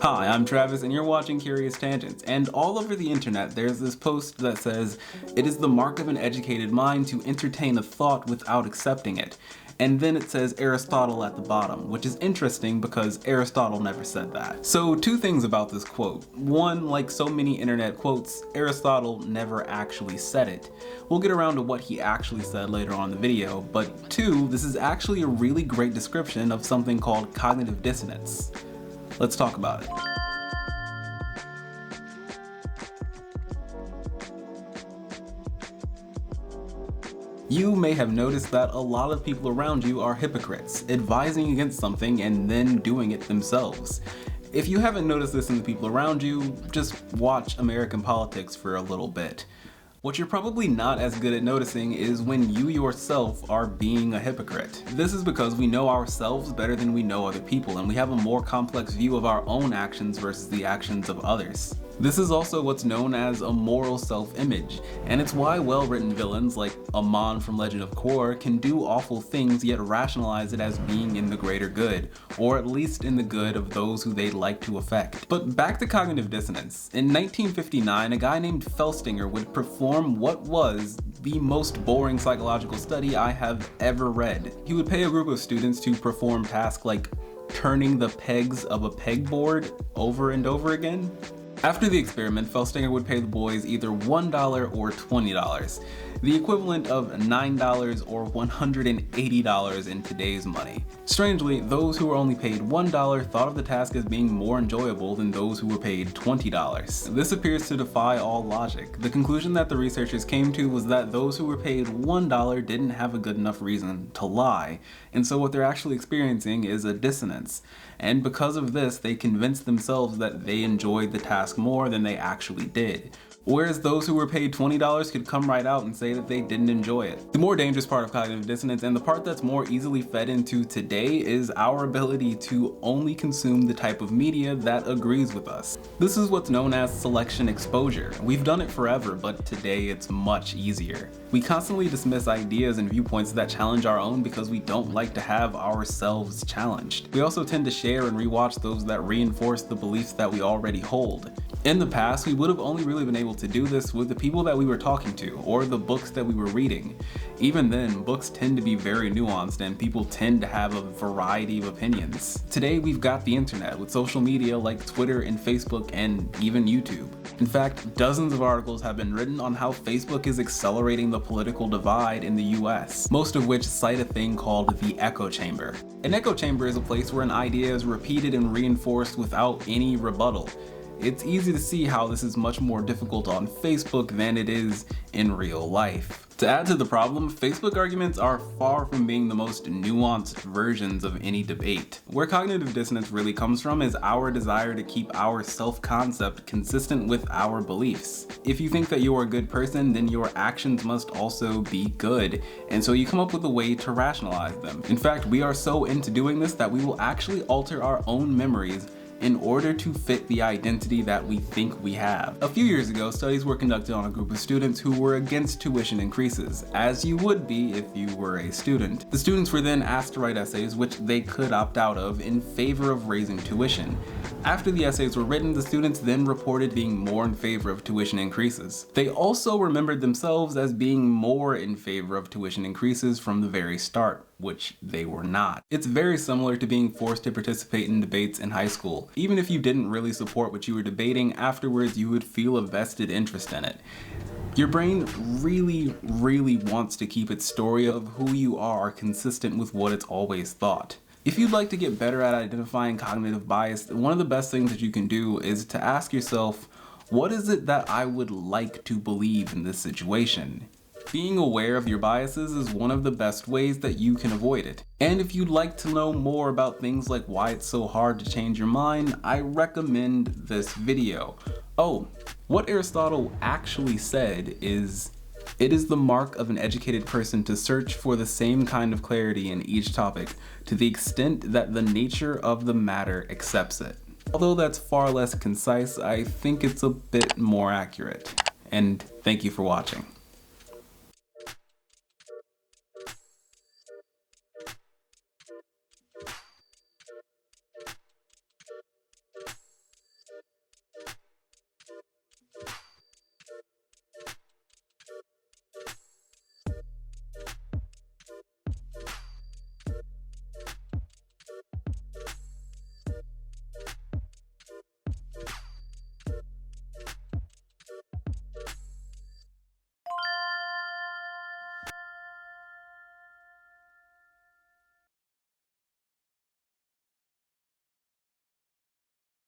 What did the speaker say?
Hi, I'm Travis and you're watching Curious Tangents, and all over the internet there's this post that says, "It is the mark of an educated mind to entertain a thought without accepting it." And then it says Aristotle at the bottom, which is interesting because Aristotle never said that. So two things about this quote. One, like so many internet quotes, Aristotle never actually said it. We'll get around to what he actually said later on in the video, but two, this is actually a really great description of something called cognitive dissonance. Let's talk about it. You may have noticed that a lot of people around you are hypocrites, advising against something and then doing it themselves. If you haven't noticed this in the people around you, just watch American politics for a little bit. What you're probably not as good at noticing is when you yourself are being a hypocrite. This is because we know ourselves better than we know other people, and we have a more complex view of our own actions versus the actions of others. This is also what's known as a moral self-image, and it's why well-written villains like Amon from Legend of Korra can do awful things yet rationalize it as being in the greater good, or at least in the good of those who they'd like to affect. But back to cognitive dissonance. In 1959, a guy named Festinger would perform what was the most boring psychological study I have ever read. He would pay a group of students to perform tasks like turning the pegs of a pegboard over and over again. After the experiment, Festinger would pay the boys either $1 or $20, the equivalent of $9 or $180 in today's money. Strangely, those who were only paid $1 thought of the task as being more enjoyable than those who were paid $20. This appears to defy all logic. The conclusion that the researchers came to was that those who were paid $1 didn't have a good enough reason to lie, and so what they're actually experiencing is a dissonance. And because of this, they convinced themselves that they enjoyed the task more than they actually did. Whereas those who were paid $20 could come right out and say that they didn't enjoy it. The more dangerous part of cognitive dissonance, and the part that's more easily fed into today, is our ability to only consume the type of media that agrees with us. This is what's known as selection exposure. We've done it forever, but today it's much easier. We constantly dismiss ideas and viewpoints that challenge our own because we don't like to have ourselves challenged. We also tend to share and rewatch those that reinforce the beliefs that we already hold. In the past, we would have only really been able to do this with the people that we were talking to or the books that we were reading. Even then, books tend to be very nuanced and people tend to have a variety of opinions. Today, we've got the internet with social media like Twitter and Facebook and even YouTube. In fact, dozens of articles have been written on how Facebook is accelerating the political divide in the US, most of which cite a thing called the echo chamber. An echo chamber is a place where an idea is repeated and reinforced without any rebuttal. It's easy to see how this is much more difficult on Facebook than it is in real life. To add to the problem, Facebook arguments are far from being the most nuanced versions of any debate. Where cognitive dissonance really comes from is our desire to keep our self-concept consistent with our beliefs. If you think that you're a good person, then your actions must also be good, and so you come up with a way to rationalize them. In fact, we are so into doing this that we will actually alter our own memories in order to fit the identity that we think we have. A few years ago, studies were conducted on a group of students who were against tuition increases, as you would be if you were a student. The students were then asked to write essays which they could opt out of in favor of raising tuition. After the essays were written, the students then reported being more in favor of tuition increases. They also remembered themselves as being more in favor of tuition increases from the very start, which they were not. It's very similar to being forced to participate in debates in high school. Even if you didn't really support what you were debating, afterwards you would feel a vested interest in it. Your brain really wants to keep its story of who you are consistent with what it's always thought. If you'd like to get better at identifying cognitive bias, one of the best things that you can do is to ask yourself, what is it that I would like to believe in this situation? Being aware of your biases is one of the best ways that you can avoid it. And if you'd like to know more about things like why it's so hard to change your mind, I recommend this video. Oh, what Aristotle actually said is, "It is the mark of an educated person to search for the same kind of clarity in each topic, to the extent that the nature of the matter accepts it." Although that's far less concise, I think it's a bit more accurate. And thank you for watching.